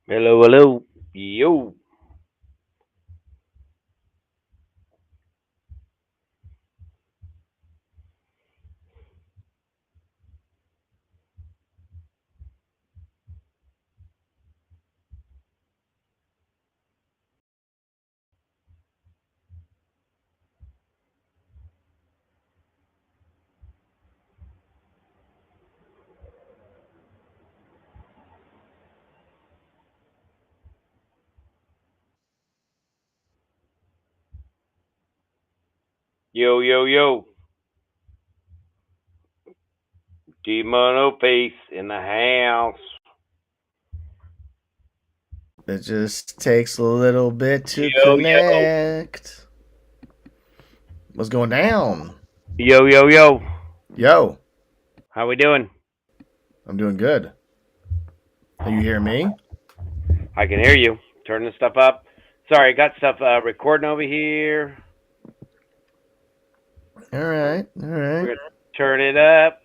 Hello, hello. Yo. Yo, yo, yo. DMUDD&OFACE in the house. It just takes a little bit to Yo, yo. connect. What's going down? Yo, yo, yo. Yo, How we doing? I'm doing good. Can you hear me? I can hear you. Turning stuff up. Sorry, I got stuff recording over here. All right, all We're right. going to turn it up.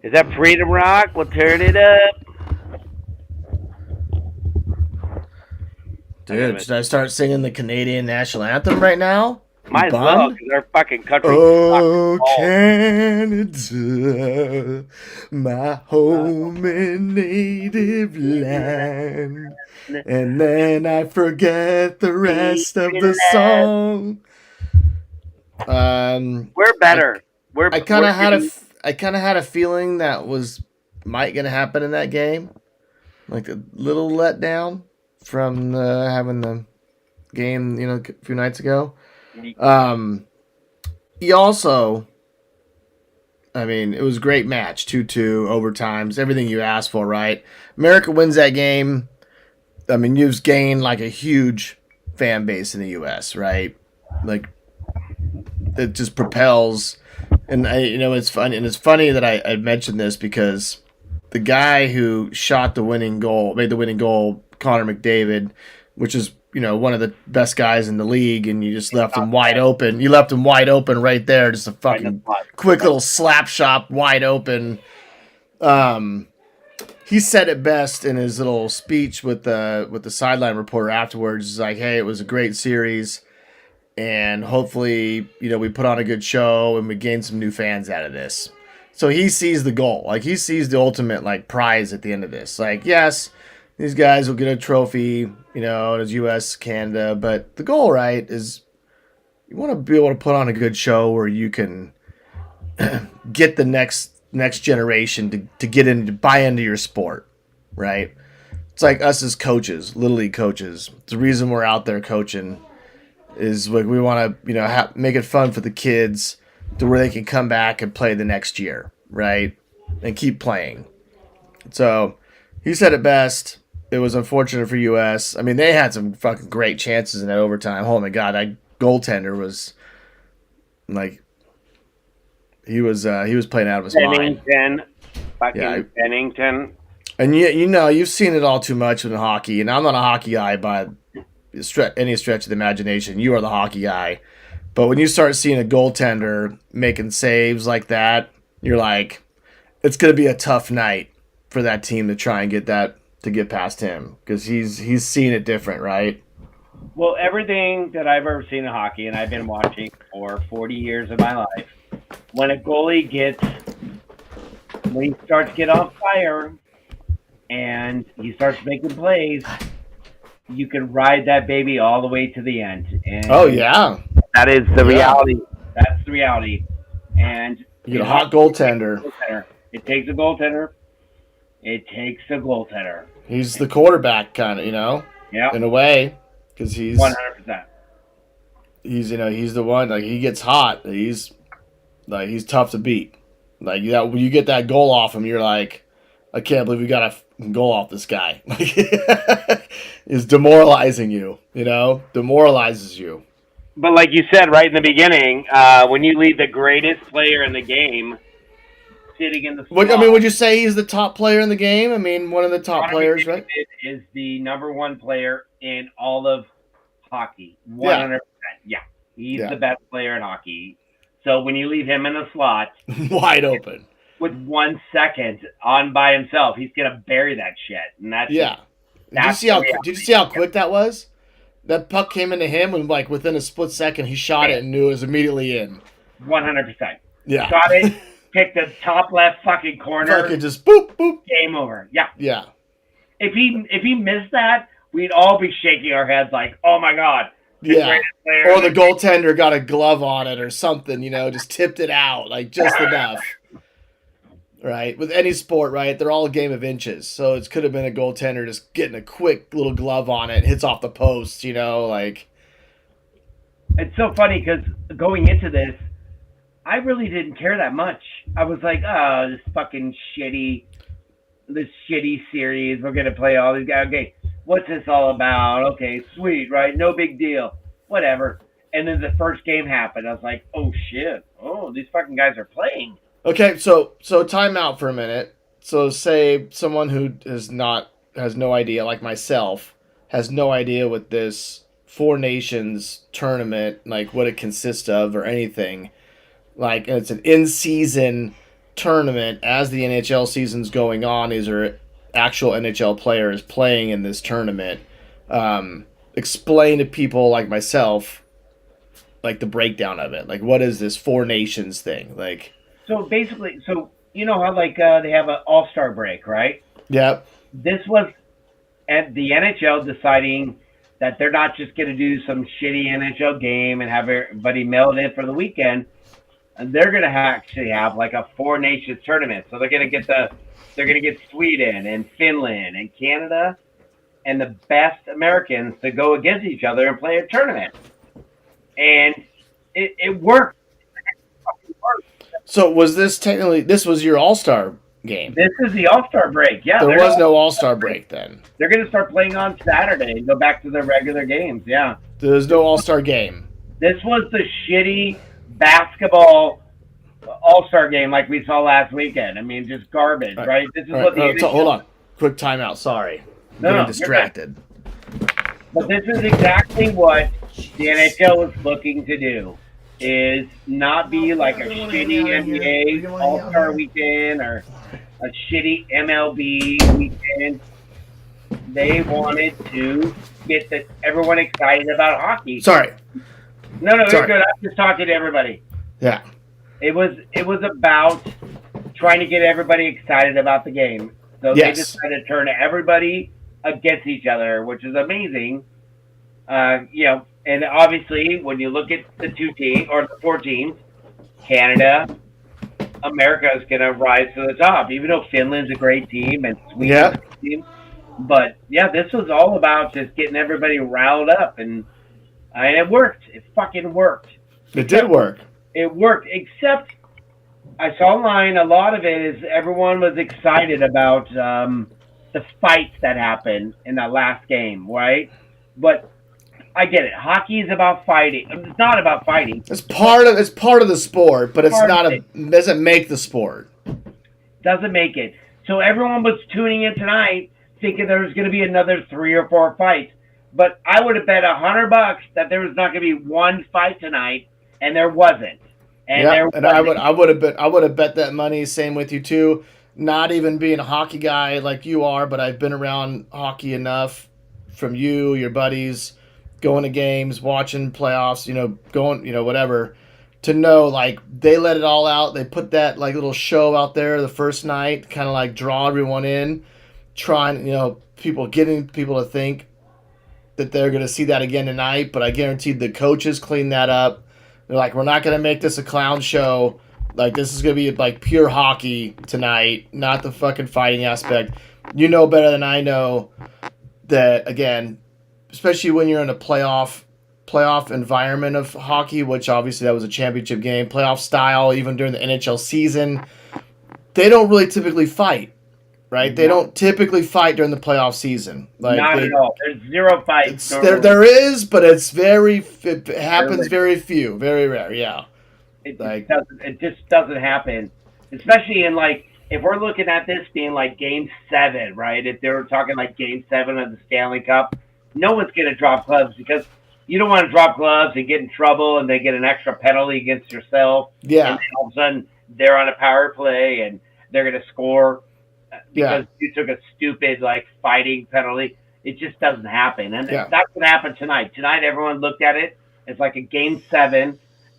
Is that Freedom Rock? We'll turn it up. I got to Dude, should I start singing the Canadian national anthem right now? You Might as well, bummed? because our fucking country Oh, sucks Canada, my home and native land. And then I forget the rest of the song. We're I better. We're I kind we're of had getting a feeling that was might gonna happen in that game, like a little letdown from having the game, a few nights ago. Um, he also, I mean, it was a great match, 2-2 overtimes, everything you asked for, right? America wins that game. I mean, you've gained like a huge fan base in the U.S., right? Like it just propels. And it's funny, and it's funny that I mentioned this because the guy who shot the winning goal, made the winning goal, Connor McDavid, which is one of the best guys in the league, and you just left him wide open. You left him wide open right there, just a right in the fucking spot. quick little slap shot, wide open. Um, he said it best in his little speech with the sideline reporter afterwards. He's like, "Hey, it was a great series, and hopefully, we put on a good show and we gain some new fans out of this." So he sees the goal, like he sees the ultimate like prize at the end of this. Like, yes, these guys will get a trophy, as U.S. Canada, but the goal, right, is you want to be able to put on a good show where you can get the next generation to get in to buy into your sport, right? It's like us as coaches, little league coaches. The reason we're out there coaching is like we want to make it fun for the kids to where they can come back and play the next year, right, and keep playing. So he said it best. It was unfortunate for us. I mean, they had some fucking great chances in that overtime. Oh my god, that goaltender was like he was playing out of his mind. Pennington, Yeah. fucking Pennington. And you've seen it all too much in hockey, and I'm not a hockey guy by any stretch of the imagination. You are the hockey guy. But when you start seeing a goaltender making saves like that, you're like, it's going to be a tough night for that team to try and get past him because he's seeing it different, right? Well, everything that I've ever seen in hockey, and I've been watching for 40 years of my life, when a goalie when he starts to get on fire and he starts making plays, you can ride that baby all the way to the end. Oh And yeah, that is the yeah. reality. That's the reality. And You get a in hot hockey, goaltender. it takes a goaltender. It takes a goaltender. He's the quarterback, kind of, Yeah, in a way, because 100%. he's the one. Like he gets hot. He's tough to beat. Like that, when you get that goal off him, you're like, I can't believe we got a goal off this guy. Is demoralizing you. Demoralizes you. But like you said right in the beginning, when you leave the greatest player in the game sitting in the What I slot, mean, would you say he's the top player in the game? I mean, one of the top Connor players, right? McDavid is the number one player in all of hockey. Yeah, 100%. Yeah, he's yeah, the best player in hockey. So when you leave him in the slot wide open. with 1 second on by himself, he's gonna bury that shit, and that's Yeah, Did you see how quick that was? That puck came into him, and like within a split second, he shot it and knew it was immediately in. 100%. Yeah. Shot it, picked the top left fucking corner. Fucking just boop boop. Game over. Yeah. Yeah. If he missed that, we'd all be shaking our heads like, oh my god. Yeah. Or the goaltender got a glove on it or something, just tipped it out, like just enough. Right? With any sport, right? They're all a game of inches. So it could have been a goaltender just getting a quick little glove on it, hits off the post, like. It's so funny because going into this, I really didn't care that much. I was like, oh, this shitty series. We're going to play all these guys. Okay, what's this all about? Okay, sweet, right? No big deal. Whatever. And then the first game happened. I was like, oh, shit. Oh, these fucking guys are playing. Okay, so time out for a minute. So say someone who has no idea, like myself, has no idea what this Four Nations tournament, like what it consists of or anything. Like, it's an in-season tournament as the NHL season's going on. These are actual NHL players playing in this tournament. Explain to people like myself, like the breakdown of it. Like, what is this Four Nations thing? Like, so basically, you know how they have an all-star break, right? Yep. This was at the NHL deciding that they're not just going to do some shitty NHL game and have everybody mailed in for the weekend. And they're going to actually have like a Four Nations tournament. So they're going to get Sweden and Finland and Canada and the best Americans to go against each other and play a tournament. And it worked. So was this was your All-Star game? This is the All-Star break, yeah. There was no All-Star break then. They're going to start playing on Saturday and go back to their regular games, yeah. There's no All-Star game. This was the shitty basketball All-Star game like we saw last weekend. I mean, just garbage, right? This is what the hold on. Quick timeout, sorry. I'm getting distracted. But this is exactly what the NHL was looking to do. Is not be like a shitty NBA All-Star weekend or a shitty MLB weekend. They wanted to get everyone excited about hockey. Sorry. No, you're good. I'm just talking to everybody. Yeah. It was about trying to get everybody excited about the game. So they decided to turn everybody against each other, which is amazing. And obviously, when you look at the the four teams, Canada, America is going to rise to the top, even though Finland's a great team and Sweden's a great team. But, this was all about just getting everybody riled up, and it worked. It fucking worked. It did work. It worked, except I saw online a lot of it is everyone was excited about the fights that happened in that last game, right? But I get it. Hockey is about fighting. It's not about fighting. It's part of the sport, but doesn't make the sport. Doesn't make it. So everyone was tuning in tonight thinking there was going to be another 3 or 4 fights. But I would have bet $100 that there was not going to be one fight tonight, and there wasn't. And I would have bet that money. Same with you too. Not even being a hockey guy like you are, but I've been around hockey enough from you, your buddies, going to games, watching playoffs, going, whatever, to know, like, they let it all out. They put that, like, little show out there the first night, kind of, like, draw everyone in, trying, getting people to think that they're going to see that again tonight. But I guarantee the coaches clean that up. They're like, we're not going to make this a clown show. Like, this is going to be, like, pure hockey tonight, not the fucking fighting aspect. You know better than I know that, again, especially when you're in a playoff environment of hockey, which obviously that was a championship game, playoff style, even during the NHL season, they don't really typically fight, right? They don't typically fight during the playoff season. Like, not at all. There's 0 fights. There is, but it happens very few, very rare, yeah. It just doesn't happen, especially in, like, if we're looking at this being like Game 7, right? If they were talking like Game 7 of the Stanley Cup, no one's going to drop gloves because you don't want to drop gloves and get in trouble and they get an extra penalty against yourself. Yeah. And then all of a sudden they're on a power play and they're going to score because you took a stupid, like, fighting penalty. It just doesn't happen. And Yeah. that's what happened tonight. Tonight, everyone looked at it as like a game 7,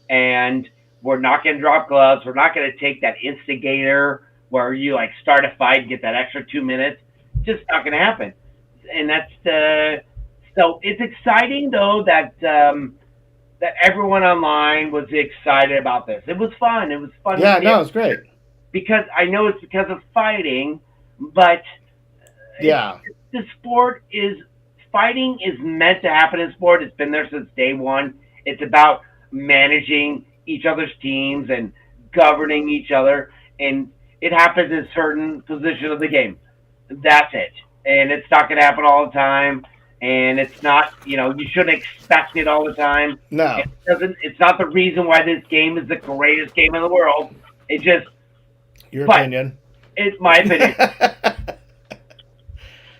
and we're not going to drop gloves. We're not going to take that instigator where you like start a fight and get that extra 2 minutes. Just not going to happen. And that's so it's exciting though that that everyone online was excited about this. It was fun. It was fun. Yeah, no, it's great. Because I know it's because of fighting, but Yeah. the sport is fighting is meant to happen in sport. It's been there since day one. It's about managing each other's teams and governing each other, and it happens in certain positions of the game. That's it. And it's not going to happen all the time. And it's not, you shouldn't expect it all the time. No. It's not the reason why this game is the greatest game in the world. It just, Your opinion. It's my opinion.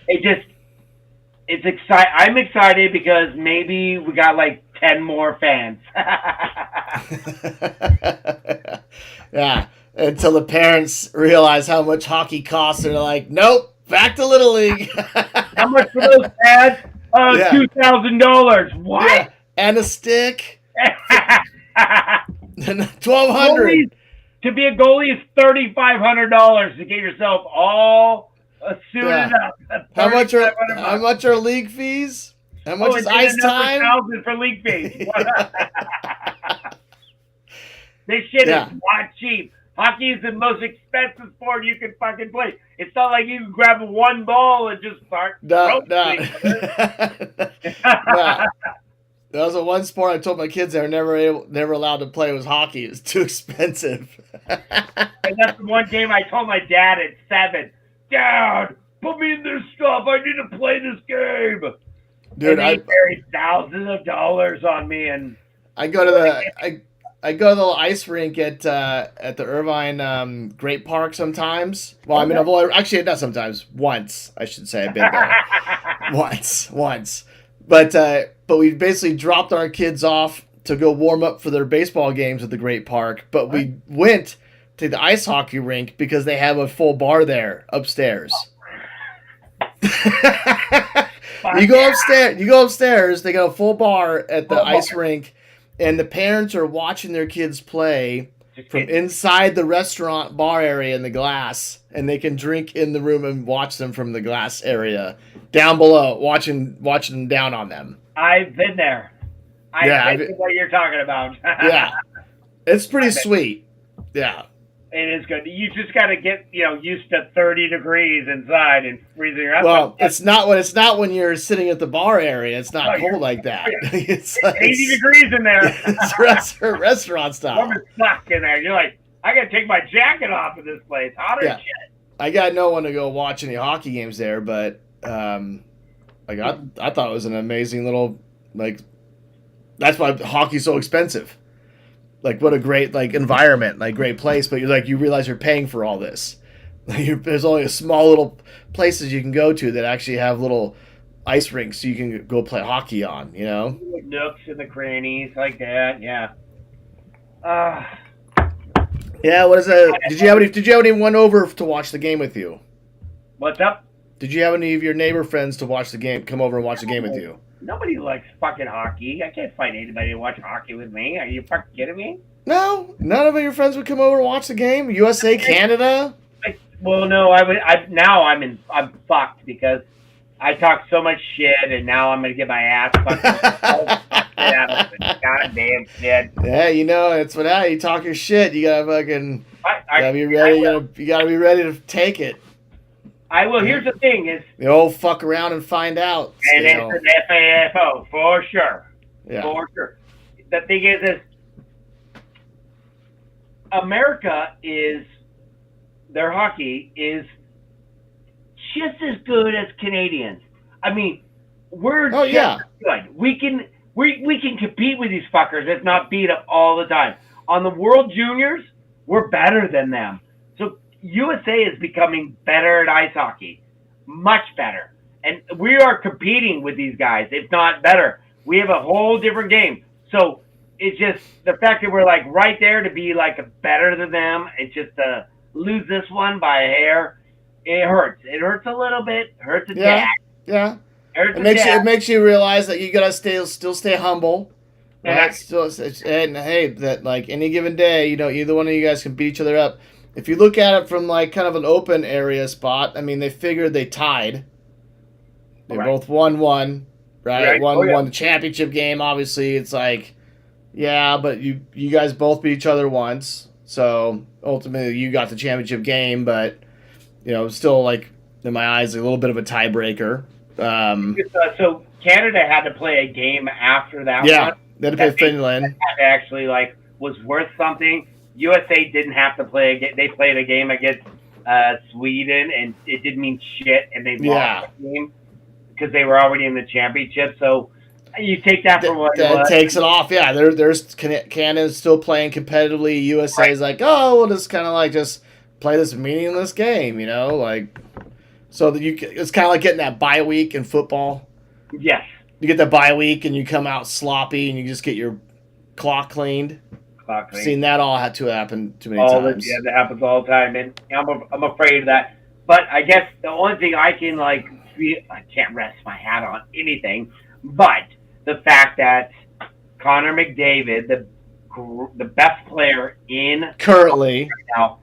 It's exciting. I'm excited because maybe we got like 10 more fans. Yeah. Until the parents realize how much hockey costs, they're like, nope, back to Little League. How much for those pads? Yeah. $2,000. What? Yeah. And a stick. $1,200. To be a goalie is $3,500 to get yourself all suited up. How much are league fees? How much is ice time? $1,000 for league fees. This shit is not cheap. Hockey is the most expensive sport you can fucking play. It's not like you can grab one ball and just start. No. That was the one sport I told my kids they were never allowed to play was hockey. It's too expensive. And that's the one game I told my dad at 7. Dad, put me in this stuff. I need to play this game. Dude, and he carried thousands of dollars on me, and I go to the little ice rink at the Irvine Great Park sometimes. Well, I mean, I've only actually not sometimes. Once, I should say, I've been there. once. But we basically dropped our kids off to go warm up for their baseball games at the Great Park. But we went to the ice hockey rink because they have a full bar there upstairs. You go upstairs. They got a full bar at the ice rink, and the parents are watching their kids play from inside the restaurant bar area in the glass, and they can drink in the room and watch them from the glass area down below, watching them down on them. I've been there. I know what you're talking about. Yeah, it's pretty sweet. Yeah. It is good. You just got to get used to 30 degrees inside and freezing your ass. Well, it's not when you're sitting at the bar area. It's not cold like that. It's 80 degrees in there. It's restaurant style. Warm as fuck in there. You're like, I got to take my jacket off in this place. Hotter than shit. I got no one to go watch any hockey games there, but I thought it was an amazing little that's why hockey's so expensive. Like, what a great environment, great place, but you realize you're paying for all this. There's only a small little places you can go to that actually have little ice rinks so you can go play hockey on. Nooks and the crannies like that. Yeah. Yeah. What is that? Did you have anyone over to watch the game with you? What's up? Did you have any of your neighbor friends to watch the game? Come over and watch the game with you? Nobody likes fucking hockey. I can't find anybody to watch hockey with me. Are you fucking kidding me? No, none of your friends would come over and watch the game. USA, Canada. Well, no, I would. I'm fucked because I talk so much shit, and now I'm gonna get my ass fucking goddamn shit. Yeah, it's what you talk your shit. You gotta fucking gotta be ready. You gotta be ready to take it. I will. Here's the thing: is the old fuck around and find out. And it's an FAFO for sure. Yeah. For sure. The thing is America their hockey is just as good as Canadians. I mean, we're just good. We can compete with these fuckers, if not beat them all the time. On the World Juniors, we're better than them. So USA is becoming better at ice hockey, much better. And we are competing with these guys, if not better. We have a whole different game. So it's just the fact that we're right there to be better than them, and just to lose this one by a hair, it hurts. It hurts a little bit. Hurts a tad. Yeah. There's It the makes dad. you realize that you gotta still stay humble. And Right? And hey, that like any given day, either one of you guys can beat each other up. If you look at it from like kind of an open area spot, I mean, they figured they tied. They Right. both won, right? Right. One Oh, yeah. won the championship game. Obviously, it's like, yeah, but you guys both beat each other once, so ultimately you got the championship game. But still like in my eyes, a little bit of a tiebreaker. So Canada had to play a game after that Yeah, one. they had to play Finland. That actually was worth something. USA didn't have to play. They played a game against Sweden, and it didn't mean shit, and they lost the game because they were already in the championship. So you take that for what it was. Takes it off. Yeah, there's Canada's still playing competitively. USA's like, oh, we'll just kind of like just play this meaningless game, like. So that it's kind of like getting that bye week in football. Yes. You get the bye week and you come out sloppy and you just get your clock cleaned. Seen that all had to happen too many times. Yeah, that happens all the time, and I'm afraid of that. But I guess the only thing I can I can't rest my hat on anything, but the fact that Connor McDavid, the best player in currently right now,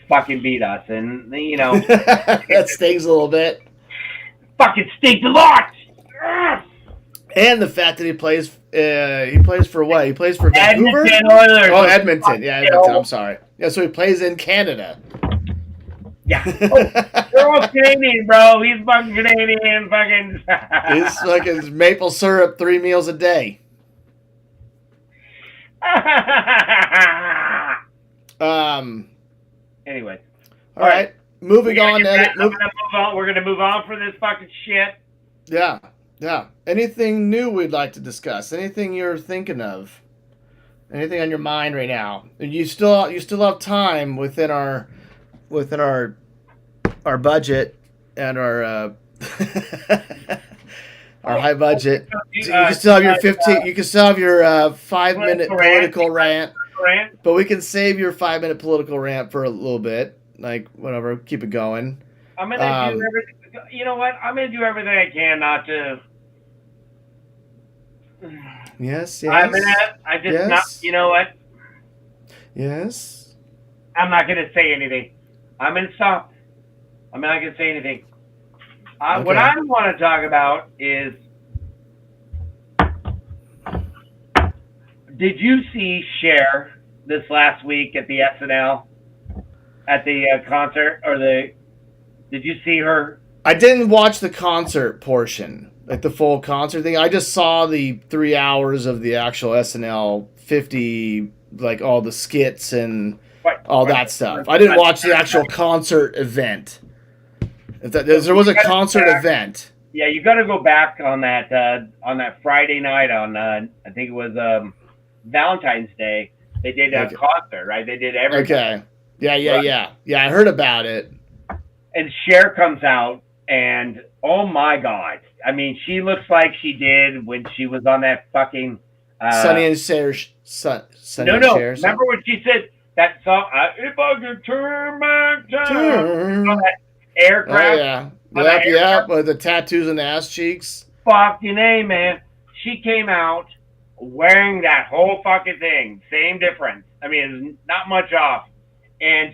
fucking beat us, and that stings a little bit. Fucking stinks a lot. And the fact that he plays for what? He plays for Vancouver? Edmonton Oilers. Oh, Edmonton. Yeah, Edmonton. I'm sorry. Yeah, so he plays in Canada. Yeah. They're all Canadian, bro. He's fucking Canadian. Fucking. He's fucking maple syrup 3 meals a day. Anyway. All right. Moving on. We're gonna move on for this fucking shit. Yeah. Yeah. Anything new we'd like to discuss? Anything you're thinking of? Anything on your mind right now? You still have time within our budget and our our high budget. You can still have your 15. You can still have your 5-minute political rant. But we can save your 5-minute political rant for a little bit. Like whatever, keep it going. I'm gonna do everything. You know what? I'm gonna do everything I can not to. Yes. I just not. You know what? Yes. I'm not gonna say anything. I'm gonna stop. I'm not gonna say anything. Okay. What I want to talk about is, did you see Cher this last week at the SNL at the concert Did you see her? I didn't watch the concert portion, like the full concert thing. I just saw the 3 hours of the actual SNL 50, like all the skits and all that stuff. I didn't watch the actual concert event. There was a concert event. Yeah, you got to go back on that Friday night on I think it was Valentine's Day. They did a concert, right? They did everything. Okay. Yeah. I heard about it. And Cher comes out, and oh my God! I mean, she looks like she did when she was on that fucking Sonny and Cher. No. Remember when she said that song? If I could turn back time. On that aircraft. Oh yeah. Yep. With the tattoos and the ass cheeks. Fucking A, man. She came out wearing that whole fucking thing. Same difference. I mean, it's not much off. And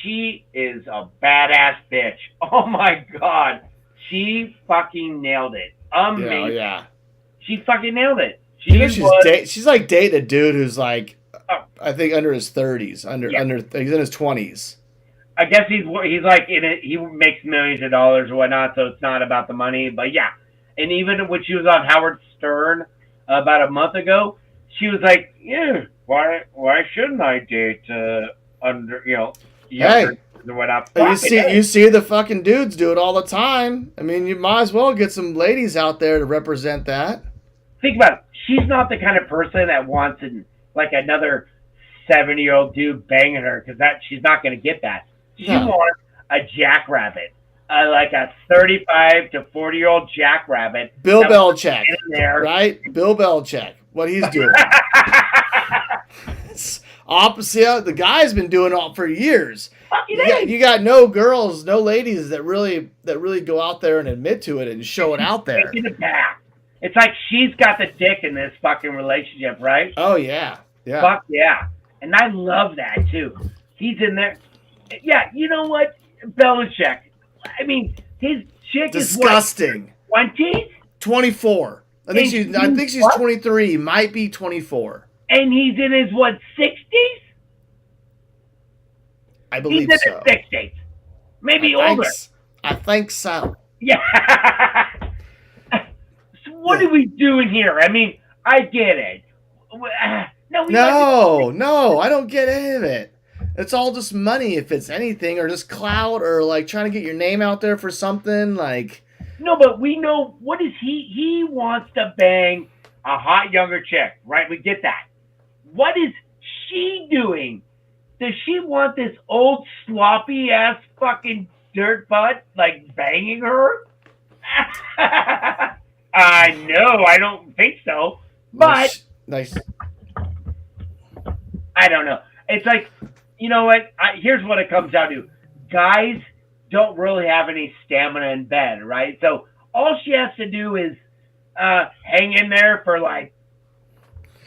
she is a badass bitch. Oh my God. She fucking nailed it. Amazing. Yeah. She fucking nailed it. She's like dating a dude who's like, I think under his 30s. He's in his 20s. I guess he's like in it. He makes millions of dollars or whatnot, so it's not about the money. But yeah, and even when she was on Howard Stern about a month ago, she was like, "Yeah, why shouldn't I date younger or whatnot?" You see the fucking dudes do it all the time. I mean, you might as well get some ladies out there to represent that. Think about it. She's not the kind of person that wants another 70-year-old dude banging her because she's not going to get that. She wants a jackrabbit, like a 35 to 40-year-old jackrabbit. Bill Belichick, right? Bill Belichick, what he's doing. Opposite, the guy's been doing it for years. Fucking You got no girls, no ladies that really go out there and admit to it and show it out there. Taking it back. It's like she's got the dick in this fucking relationship, right? Oh yeah, yeah. Fuck yeah, and I love that too. He's in there. Yeah, you know what, Belichick. I mean, his chick disgusting. Is what, 20s? 24. I think she's 23. Might be 24. And he's in his what, 60s? I believe he's in so. His 60s, maybe older. I think so. Yeah. So what are we doing here? I mean, I get it. No, I don't get any of it. It's all just money, if it's anything, or just clout, or like trying to get your name out there for something. Like, no, but we know what is he? He wants to bang a hot younger chick, right? We get that. What is she doing? Does she want this old sloppy ass fucking dirt butt like banging her? No, I don't think so. But nice. I don't know. It's like, you know what? Here's what it comes down to. Guys don't really have any stamina in bed, right? So all she has to do is hang in there for like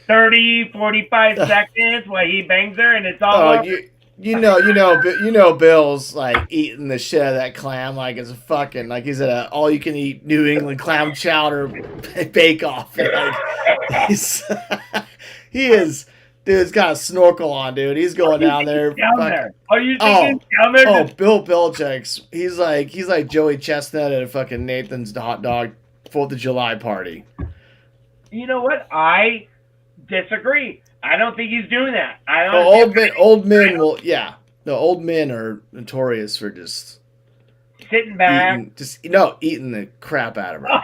30, 45 seconds while he bangs her, and it's all over. You know, Bill's like eating the shit out of that clam like it's a fucking like he's at a all-you-can-eat New England clam chowder bake-off. Like, he is. Dude's got a snorkel on, dude. He's going down there. Are you thinking down there? Oh, Bill Belichick's. He's like Joey Chestnut at a fucking Nathan's hot dog 4th of July party. You know what? I disagree. I don't think he's doing that. Old men will. Yeah, no, old men are notorious for just sitting back, eating the crap out of her.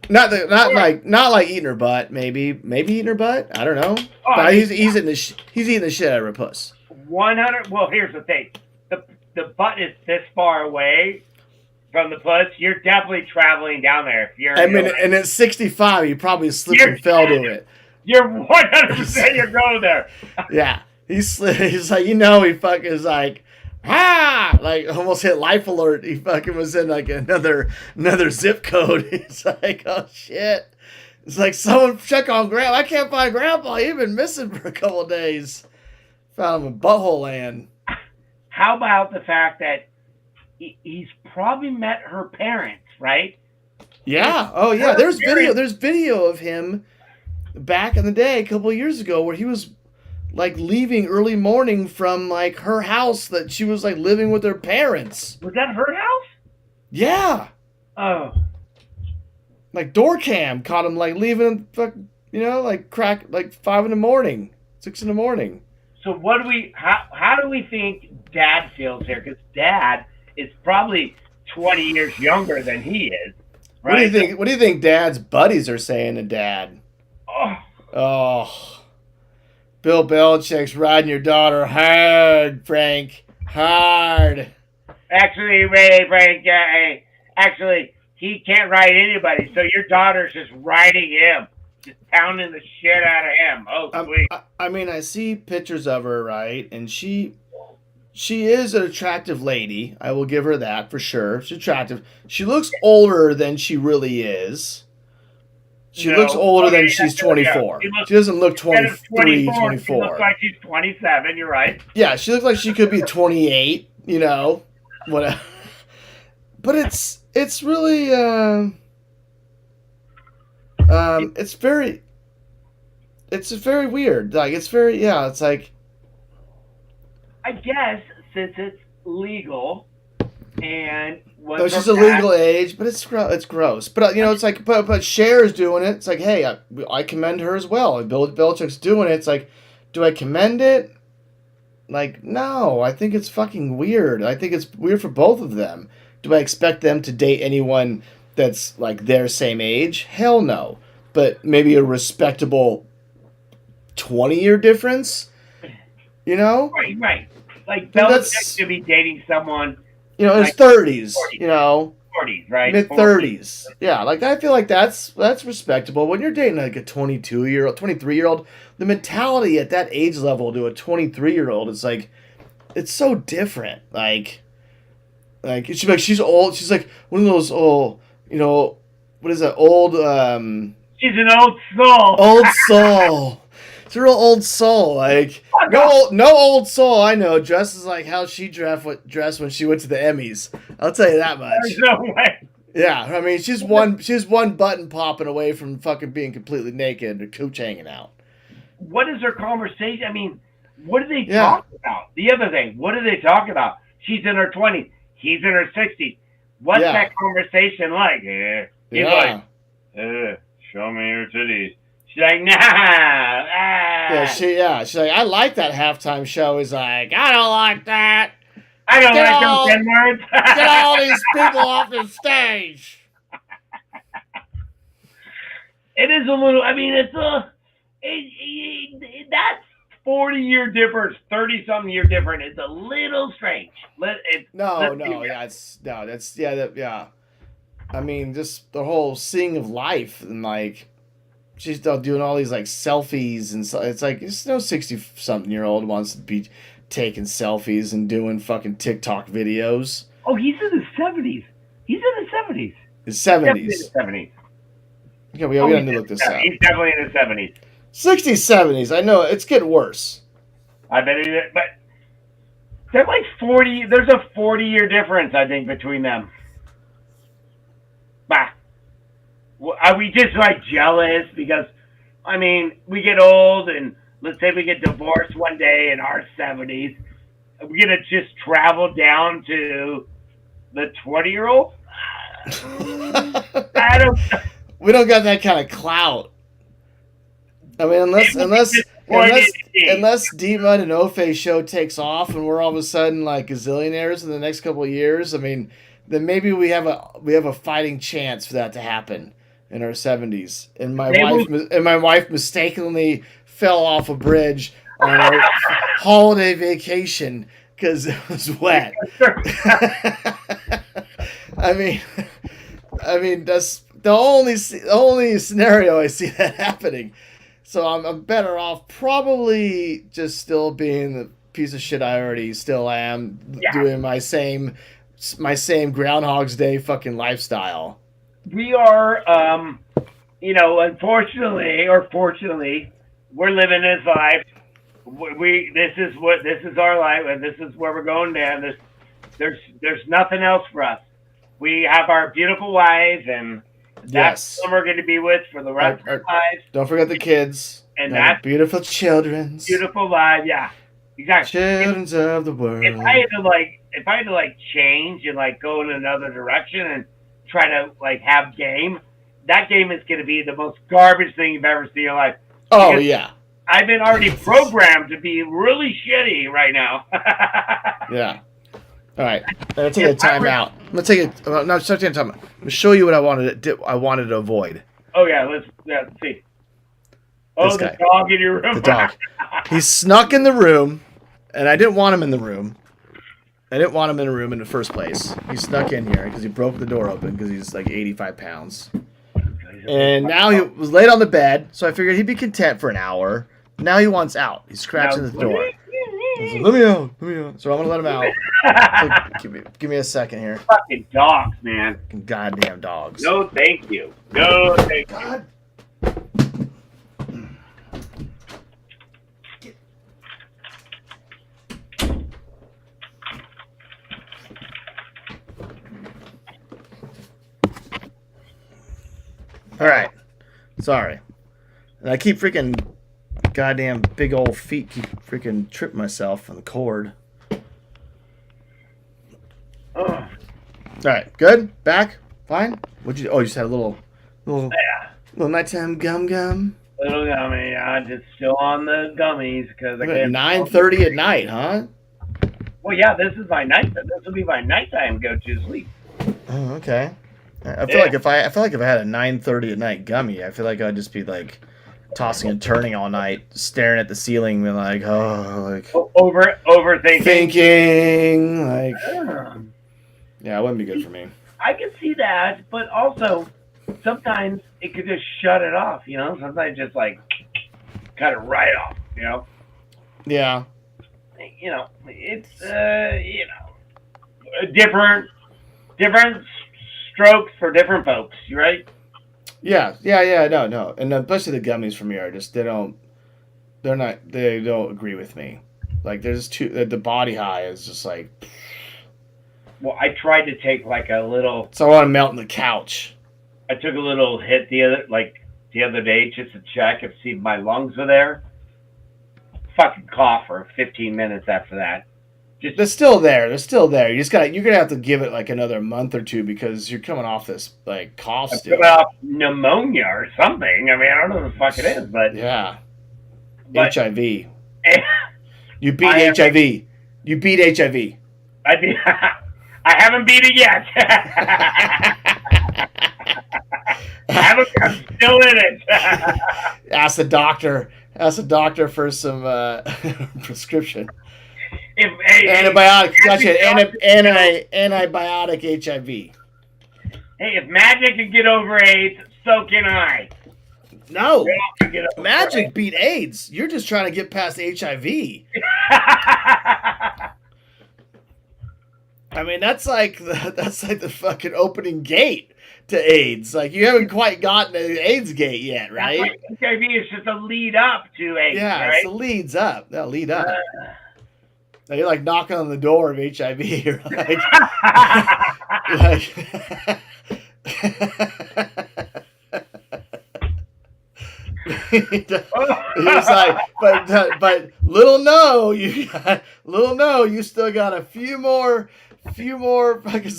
Not like eating her butt. Maybe eating her butt. I don't know. But he's eating the shit out of her puss. 100. Well, here's the thing: the butt is this far away from the puss. You're definitely traveling down there. If you're, and at 65, you probably slipped and fell to it. You're 100%. You're going there. Yeah, he's like, he fucking is like. Like almost hit life alert. He fucking was in like another zip code. It's like, oh shit. It's like, someone check on Grandpa. I can't find Grandpa. He's been missing for a couple of days. Found him in butthole land. How about the fact that he's probably met her parents, right? Yeah. Oh yeah. There's video of him back in the day, a couple of years ago, where he was like leaving early morning from like her house that she was like living with her parents. Was that her house? Yeah. Oh. Like door cam caught him like leaving, like crack like 5 in the morning, 6 in the morning. So what do we? How do we think Dad feels here? Because Dad is probably 20 years younger than he is. Right? What do you think Dad's buddies are saying to Dad? Oh. Bill Belichick's riding your daughter hard, Frank. Hard. Actually, Ray, Frank, actually, he can't ride anybody, so your daughter's just riding him. Just pounding the shit out of him. Oh, sweet. I mean, I see pictures of her, right? And she is an attractive lady. I will give her that for sure. She's attractive. She looks older than she really is. She looks older than she's 24. She doesn't look 23, 24. She looks like she's 27. You're right. Yeah, she looks like she could be 28. Whatever. But it's really it's very weird. Like it's like, I guess since it's legal and it's just a legal age, but it's gross. But it's like, but Cher's doing it. It's like, hey, I commend her as well. Bill Belichick's doing it. It's like, do I commend it? Like, no. I think it's fucking weird. I think it's weird for both of them. Do I expect them to date anyone that's like their same age? Hell no. But maybe a respectable 20-year difference. Right. Like Belichick should be dating someone. In his 30s, 40s, right? Mid-30s. Yeah, like I feel like that's respectable. When you're dating like a 22-year-old, 23-year-old, the mentality at that age level to a 23-year-old is like, it's so different. Like she's old. She's like one of those old, what is that, old, she's an old soul. Old soul. It's a real old soul. Like, no old soul I know dresses like how she dressed when she went to the Emmys. I'll tell you that much. There's no way. Yeah, I mean, she's one button popping away from fucking being completely naked and her cooch hanging out. What is her conversation? I mean, what do they talk about? The other thing, what do they talk about? She's in her 20s. He's in her 60s. What's that conversation like? He's like, show me your titties. She's like, nah. She's like, I like that halftime show. He's like, I don't like that. I don't like those N-words. Get all these people off the stage. It is a little, I mean, that's 40-year difference, 30-something year difference. It's a little strange. I mean, just the whole seeing of life and like, she's doing all these like selfies and so it's like it's no 60-something-year-old wants to be taking selfies and doing fucking TikTok videos. Oh, he's in his 70s. He's in his 70s. His 70s. Definitely in his 70s. Yeah, we gotta look this up. He's definitely in his 70s. 60s, 70s. I know it's getting worse. I bet it is, but they're like 40. There's a 40-year difference, I think, between them. Bah. Are we just like jealous because, I mean, we get old and let's say we get divorced one day in our 70s. Are we gonna just travel down to the 20-year-old? I don't. We don't got that kind of clout. I mean, unless DMUDD&OFACE show takes off and we're all of a sudden like gazillionaires in the next couple of years, I mean, then maybe we have a fighting chance for that to happen in our 70s. And my wife mistakenly fell off a bridge on our holiday vacation because it was wet. I mean that's the only scenario I see that happening. So I'm better off probably just still being the piece of shit I already still am, doing my same Groundhog's Day fucking lifestyle. We are, unfortunately or fortunately, we're living this life. This is our life, and this is where we're going down. There's nothing else for us. We have our beautiful wives, and that's who we're going to be with for the rest of our lives. Don't forget the kids. And that's beautiful children. Beautiful lives, yeah. Exactly. Children of the world. If I had to change and go in another direction and try to have game, that game is going to be the most garbage thing you've ever seen in your life. Oh, yeah. I've been already programmed to be really shitty right now. Yeah. All right. I'm going to take a time out. I'm going to take it. No, start taking time out. I'm going to show you what I wanted to avoid. Oh, yeah. Let's see. Oh, the dog in your room. The dog. He snuck in the room, and I didn't want him in the room. I didn't want him in a room in the first place. He snuck in here because he broke the door open because he's like 85 pounds. And now he was laid on the bed, so I figured he'd be content for an hour. Now he wants out. He's scratching the door. Like, let me out. So I'm going to let him out. Like, give me a second here. Fucking dogs, man. Goddamn dogs. No, thank you. No, thank you. All right. Sorry. And I keep freaking goddamn big old feet keep freaking tripping myself on the cord. All right. Good? Back? Fine? What'd you... Oh, you just had a little nighttime gum. Little gummy. I'm just still on the gummies because I can't... 9:30 at night, huh? Well, yeah, this is my night. This will be my nighttime go to sleep. Oh, okay. I feel like if I had a 9:30 at night gummy, I feel like I'd just be like tossing and turning all night, staring at the ceiling, and overthinking. Yeah, it wouldn't be good for me. I can see that, but also sometimes it could just shut it off. Sometimes just like cut it right off. Yeah. It's different strokes for different folks. You right? Yeah. No, and especially the gummies from here are just they don't agree with me. Like there's the body high is just like. Well, I tried to take like a little. So I want to melt in the couch. I took a little hit the other day just to check if see if my lungs were there. Fucking cough for 15 minutes after that. They're still there. You're gonna have to give it like another month or two because you're coming off this like cough still. Coming off pneumonia or something. I mean, I don't know what the fuck it is, but yeah. But, HIV. You beat HIV. You beat HIV. I did. I haven't beat it yet. I'm still in it. Ask the doctor for some prescription. Antibiotic. Gotcha. Antibiotic HIV. Hey, if Magic can get over AIDS, so can I. No, Magic beat AIDS. You're just trying to get past HIV. I mean, that's like the fucking opening gate to AIDS. Like you haven't quite gotten to the AIDS gate yet, right? HIV is just a lead up to AIDS. Yeah, right? it's the leads up. That lead up. Now you're like knocking on the door of HIV. You're like, He's like, but little no, you still got a few more fucking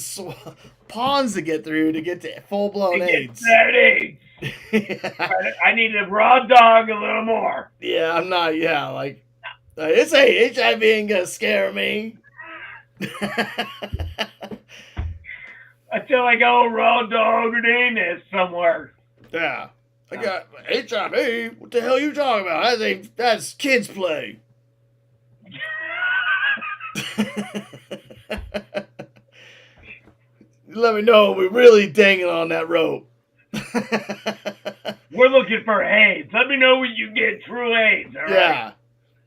pawns to get through to get to full blown AIDS. I need a raw dog a little more. Yeah, I'm not. Yeah, like this HIV ain't gonna scare me. Until I go raw dog name somewhere. Yeah. I got HIV. What the hell are you talking about? I think that's kids play. Let me know. We're really dangling on that rope. We're looking for AIDS. Let me know when you get true AIDS. All right?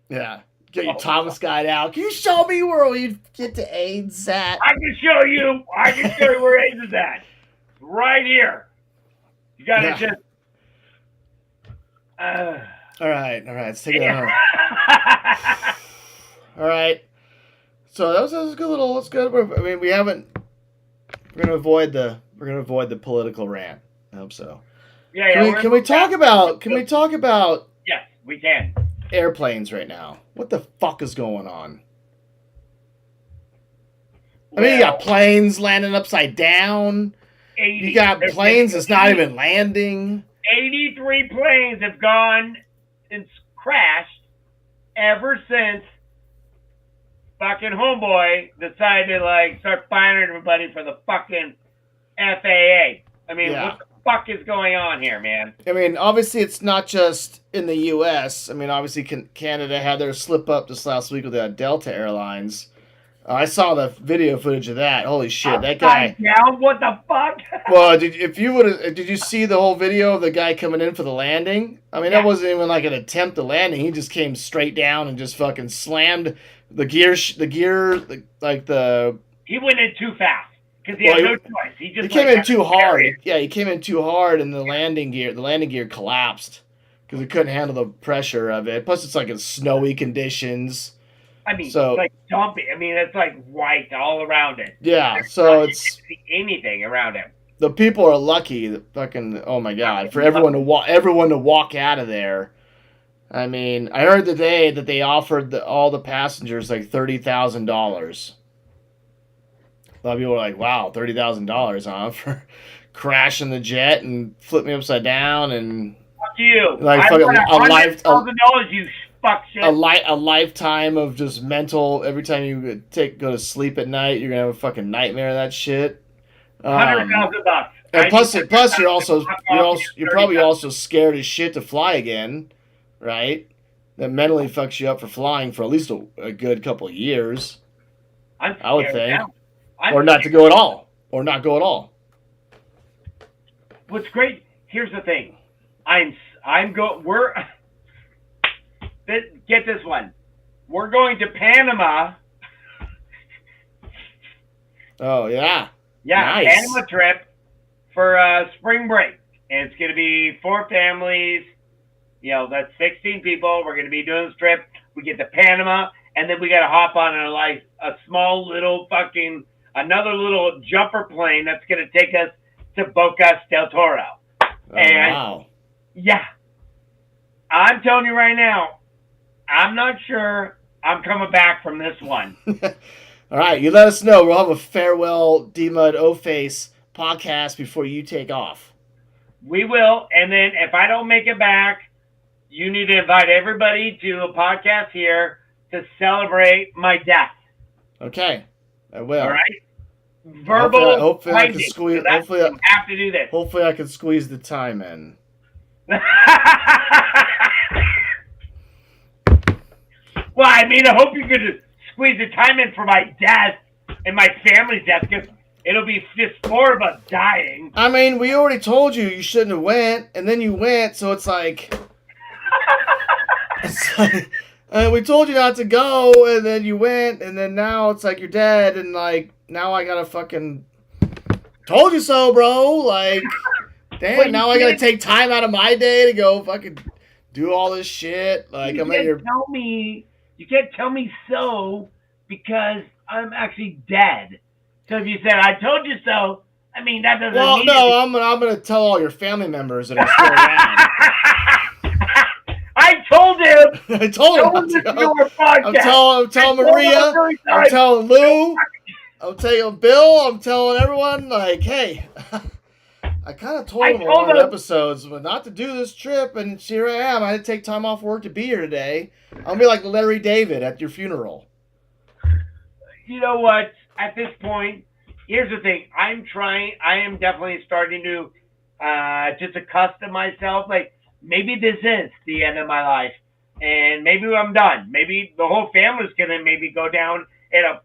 Yeah. Get your Thomas guide out. Can you show me where we get to AIDS at? I can show you where AIDS is at. Right here. You gotta just. All right. Let's take it out. All right. So that was a good little. That's good. I mean, we haven't. We're gonna avoid the political rant. I hope so. Yeah. Can we talk about? Yes, we can. Airplanes right now. What the fuck is going on? I mean, you got planes landing upside down. You got planes that's not even landing. 83 planes have gone and crashed ever since fucking homeboy decided to start firing everybody for the fucking FAA. I mean, what the fuck is going on here, man? I mean, obviously it's not just in the U.S. I mean, obviously Canada had their slip up this last week with that Delta Airlines. I saw the video footage of that. Holy shit, that guy! Down? What the fuck? Well, did you see the whole video of the guy coming in for the landing? I mean, that wasn't even like an attempt at landing. He just came straight down and just fucking slammed the gear. He went in too fast because he had no choice. He came in too hard. Yeah, he came in too hard, and the landing gear collapsed because it couldn't handle the pressure of it. Plus, it's like in snowy conditions. I mean, it's like dumpy. I mean, it's like white all around it. Yeah, so it's see anything around it. The people are lucky. That fucking oh my god, for everyone to walk out of there. I mean, I heard today that they offered all the passengers like $30,000. A lot of people were like, "Wow, $30,000, huh, for crashing the jet and flip me upside down and." Fuck you! Like fucking $100,000, you fuck shit. A lifetime of just mental. Every time you go to sleep at night, you're gonna have a fucking nightmare of that shit. $100,000. And plus you're probably also scared as shit to fly again, right? That mentally fucks you up for flying for at least a good couple of years. I would think, or not to go at all, what's great, here's the thing. Get this one. We're going to Panama. Oh, yeah. Yeah, Nice. Panama trip for spring break. And it's going to be 4 families. You know, that's 16 people. We're going to be doing this trip. We get to Panama, and then we got to hop on a small little another little jumper plane that's going to take us to Bocas del Toro. Oh, and wow. yeah, I'm telling you right now, I'm not sure I'm coming back from this one. All right, you let us know. We'll have a farewell DMUDD&OFACE podcast before you take off. We will, and then if I don't make it back, you need to invite everybody to a podcast here to celebrate my death. Okay, I will. All right. Verbal. Hopefully I can squeeze. Hopefully I have to do this. Hopefully I can squeeze the time in. Well, I mean, I hope you could squeeze the time in for my death and my family's death, because it'll be just more of us dying. I mean, we already told you shouldn't have went, and then you went, so it's like we told you not to go, and then you went, and then now it's like you're dead, and like now I gotta fucking told you so, bro. Like, damn, now I gotta take time out of my day to go fucking do all this shit. Like, I'm at your. You can't tell me so, because I'm actually dead. So if you said I told you so, I mean that doesn't. Well, mean no, I'm gonna tell all your family members that are still around. I told him. I told him. I'm telling Maria. I'm telling Lou. I'm telling Bill. I'm telling everyone. Like, hey, I kind of told them in one of the episodes, but not to do this trip, and here I am. I had to take time off work to be here today. I'll be like Larry David at your funeral. You know what? At this point, here's the thing. I am definitely starting to just accustom myself. Like, maybe this is the end of my life, and maybe I'm done. Maybe the whole family's gonna maybe go down in a.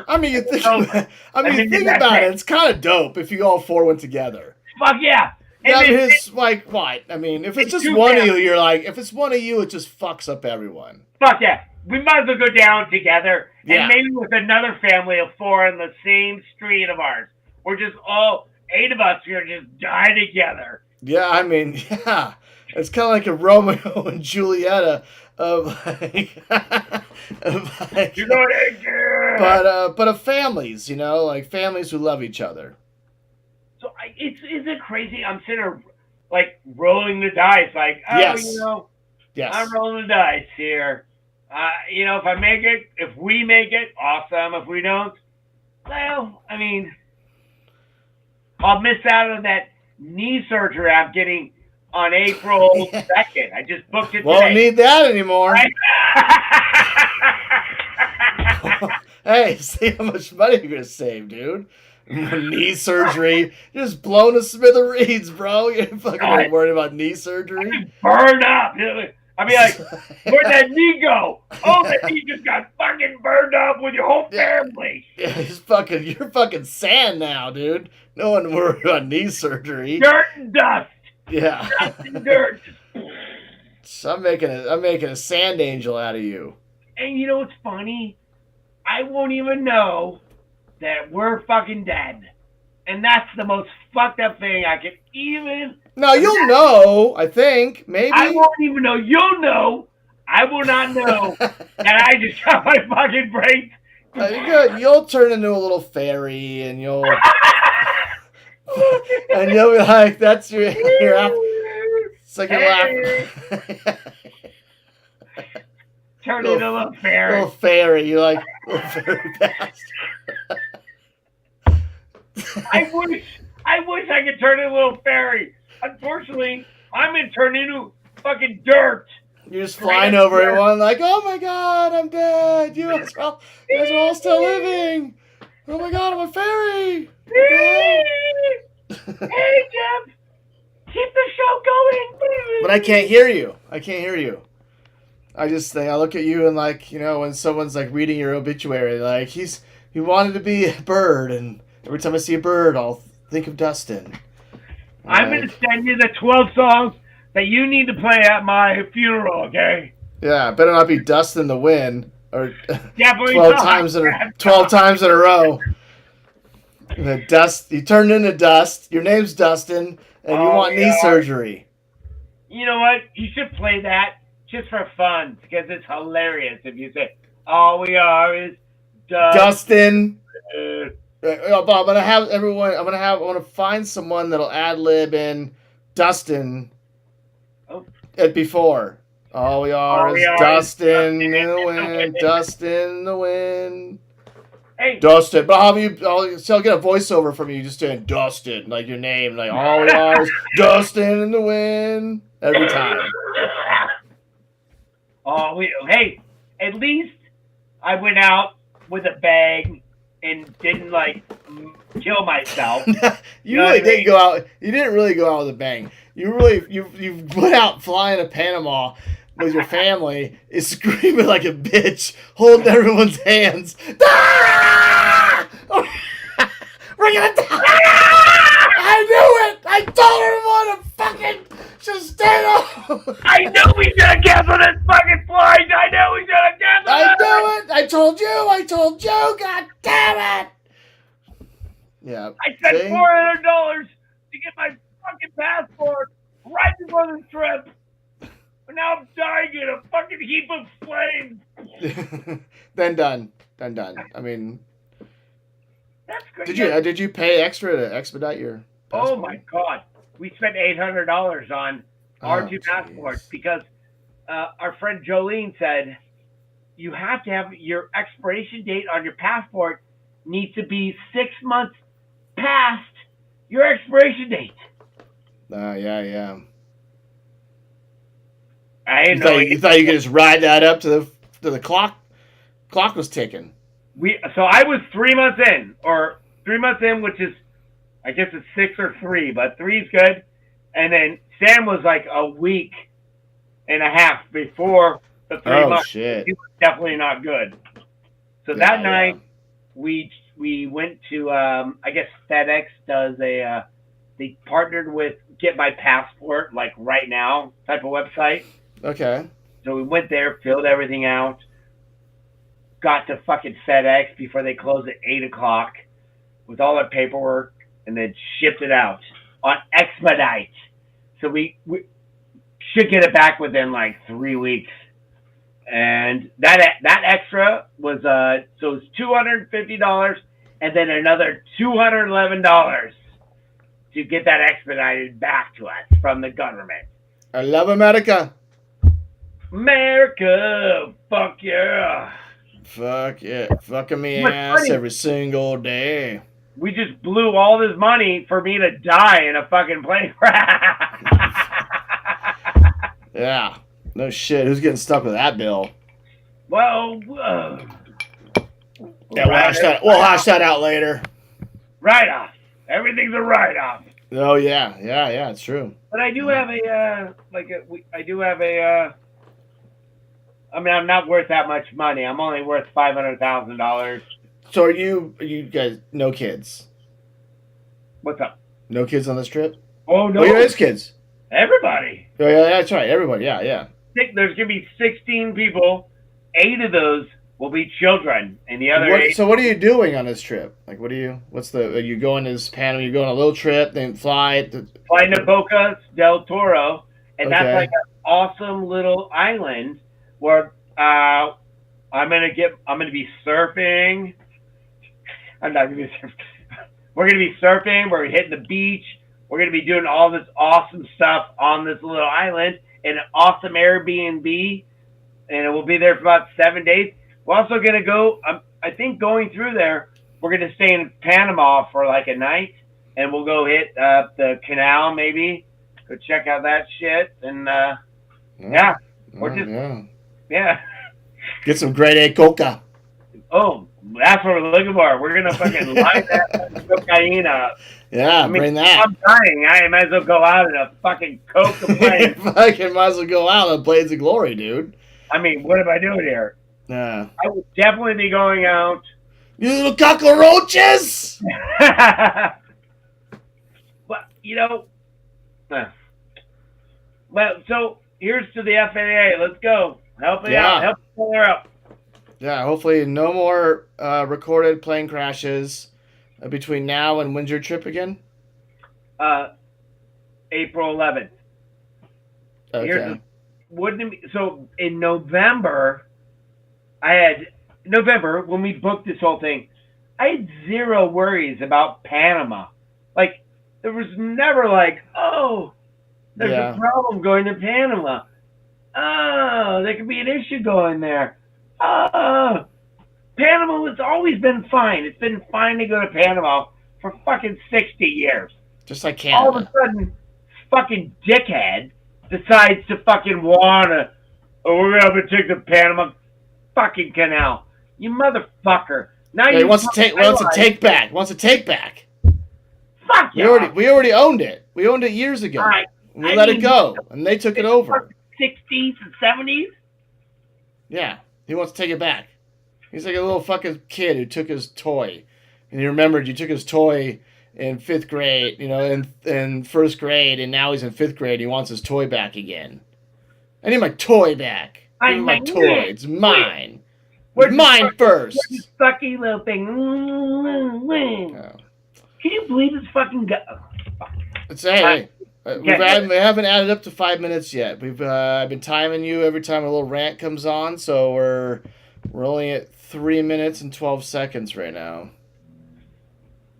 I mean, you think about it. It's kind of dope if you all 4 went together. Fuck yeah! Yeah, it's like what? I mean, if it's just one of you, you're like, if it's one of you, it just fucks up everyone. Fuck yeah! We might as well go down together, and maybe with another family of 4 in the same street of ours. We're just all 8 of us here just die together. Yeah, I mean, yeah, it's kind of like a Romeo and Julieta of like, you know what I do? But of families, you know, like families who love each other. So is it crazy? I'm sitting there, like, rolling the dice, like, oh, yes. You know, yes. I'm rolling the dice here. You know, if I make it, if we make it, awesome. If we don't, well, I mean, I'll miss out on that knee surgery I'm getting on April 2nd. I just booked it today. Won't need that anymore. Hey, see how much money you're going to save, dude. Knee surgery. You're just blown to smithereens, bro. You're fucking worried about knee surgery. Burn up. I mean, like, where'd that knee go? Oh, that knee just got fucking burned up with your whole family. Yeah, you're fucking sand now, dude. No one worried about knee surgery. Dirt and dust. Yeah. Dust and dirt. So I'm making a sand angel out of you. And you know what's funny? I won't even know that we're fucking dead. And that's the most fucked up thing I could even... No, you'll know, I think. Maybe. I won't even know. You'll know. I will not know that I just got my fucking brains. You'll turn into a little fairy, and you'll... and you'll be like, that's your it's like your laugh. Turn into a little fairy. Little fairy. You're like, little fairy bastard. I wish I could turn into a little fairy. Unfortunately, I'm going to turn into fucking dirt. You're just flying over everyone like, oh my god, I'm dead. You guys are all still living. Oh my god, I'm a fairy. Hey, Jeff. Keep the show going. But I can't hear you. I just think, I look at you and, like, you know, when someone's like reading your obituary, like, he wanted to be a bird, and every time I see a bird, I'll think of Dustin. I'm going to send you the 12 songs that you need to play at my funeral, okay? Yeah, better not be Dust in the Wind or Definitely 12 not. times in a row. The Dust, you turned into Dust. Your name's Dustin, and you want knee surgery. You know what? You should play that just for fun because it's hilarious if you say, "All we are is Dustin." I'm gonna have everyone. I'm gonna find someone that'll ad lib in Dustin. At before. All we are is Dustin in the wind. Dustin in the wind. Hey, Dustin. But I'll get a voiceover from you just saying Dustin, like your name, like all we are is Dustin in the wind every time. Hey, at least I went out with a bang and didn't kill myself. You really didn't go out. You didn't really go out with a bang. You went out flying to Panama with your family, is screaming like a bitch, holding everyone's hands. Ah! We're gonna die! I knew it! I told everyone to fucking just stay up! I knew we should have canceled this fucking flight! I knew we should have canceled it! I knew it! I told you! God damn it! Yeah. I spent $400 to get my fucking passport right before the trip. But now I'm dying in a fucking heap of flames. Then done. I mean, that's great. Did you pay extra to expedite your passport? Oh my god. We spent $800 on our two passports because our friend Jolene said you have to have your expiration date on your passport needs to be 6 months past your expiration date. Yeah. I didn't know. You thought you could just ride that up to the clock? Clock was ticking. So I was 3 months in, which is, I guess it's 6 or 3, but 3's good. And then Sam was like a week and a half before the 3 months. Oh shit! He was definitely not good. So that night we went to I guess FedEx does they partnered with Get My Passport like right now type of website. Okay. So we went there, filled everything out, got to fucking FedEx before they closed at 8:00 with all our paperwork, and then shipped it out on expedite. So we should get it back within like 3 weeks. And that extra was so it was $250 and then another $211 to get that expedited back to us from the government. I love America. America, fuck yeah. Fuck yeah. Fucking me ass every single day. We just blew all this money for me to die in a fucking plane crash. Yeah. No shit. Who's getting stuck with that bill? Well, we'll hash that out later. Write-off. Everything's a write-off. Oh yeah, it's true. But I do have I mean, I'm not worth that much money. I'm only worth $500,000. So are you guys no kids? What's up? No kids on this trip? Oh no. Oh, there is kids. Everybody. Oh yeah, that's right. Everybody. Yeah. There's gonna be 16 people. 8 of those will be children, and the other 8. So what are you doing on this trip? Like, are you going to Panama? You go on a little trip, then fly to Boca del Toro, and that's like an awesome little island where I'm gonna be surfing. I'm not gonna be surfing. We're gonna be surfing. We're hitting the beach. We're gonna be doing all this awesome stuff on this little island in an awesome Airbnb, and it will be there for about 7 days. We're also gonna go. I think going through there, we're gonna stay in Panama for like a night, and we'll go hit the canal maybe, go check out that shit, and yeah. Get some grade A coca. Oh, that's what we're looking for. We're gonna fucking line that cocaine up. Yeah, bring that. I'm dying. I might as well go out in a fucking coke plane. Fucking might as well go out on Blades of Glory, dude. I mean, what am I doing here? Yeah. I would definitely be going out. You little cockroaches! But, Uh, Well, so here's to the FAA. Let's go. Help me out. Help each other out. Yeah, hopefully no more recorded plane crashes between now and when's your trip again? April 11th. Okay. So in November, when we booked this whole thing, I had zero worries about Panama. Like, there was never like, oh, there's a problem going to Panama. Oh, there could be an issue going there. Oh, Panama has always been fine. It's been fine to go to Panama for fucking 60 years. Just like Canada. All of a sudden, fucking dickhead decides to fucking wanna, we're gonna take the Panama fucking canal. You motherfucker. Now he wants to take back. Fuck you. We already owned it. We owned it years ago. We let it go, and they took it over. 60s and 70s? Yeah, he wants to take it back. He's like a little fucking kid who took his toy. And you remembered you took his toy in 5th grade, in 1st grade, and now he's in 5th grade. He wants his toy back again. I need my toy back. I need my toy. It's mine. It's mine first. Where's this fucking little thing? Oh. Can you believe this fucking guy? We haven't added up to 5 minutes yet. I've been timing you every time a little rant comes on, so we're only at 3 minutes and 12 seconds right now.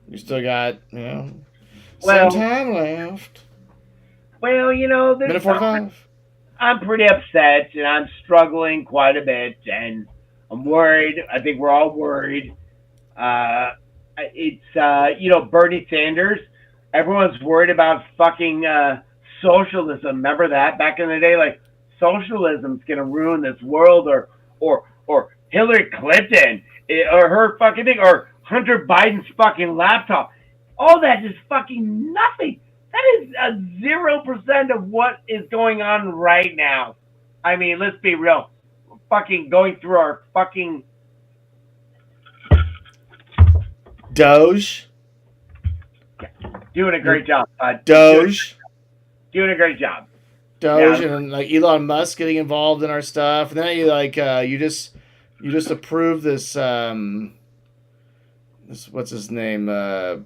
You still got, some time left. Well, minute 45. I'm pretty upset, and I'm struggling quite a bit, and I'm worried. I think we're all worried. It's Bernie Sanders. Everyone's worried about fucking socialism. Remember that back in the day? Like, socialism's gonna ruin this world, or Hillary Clinton, or her fucking thing, or Hunter Biden's fucking laptop. All that is fucking nothing. That is 0% of what is going on right now. I mean, let's be real. We're fucking going through our fucking Doge. Doing a great job, bud. Doge. Doing a great job. Doge, and like Elon Musk getting involved in our stuff, and then you just approved this what's his name? God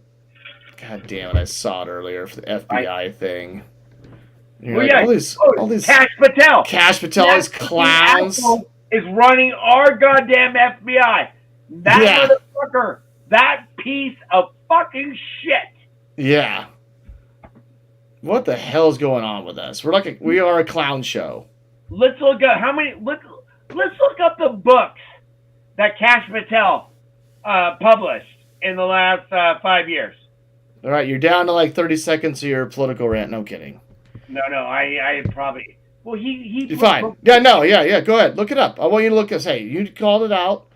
damn it! I saw it earlier for the FBI thing. All these Cash Patel. All these clowns is running our goddamn FBI. That motherfucker. That piece of fucking shit. Yeah. What the hell's going on with us? We are a clown show. Let's look up let's look up the books that Cash Patel published in the last 5 years. All right, you're down to like 30 seconds of your political rant. No kidding. No, I probably. Well, You're fine. Yeah. Go ahead, look it up. I want you to look at. Hey, you called it out.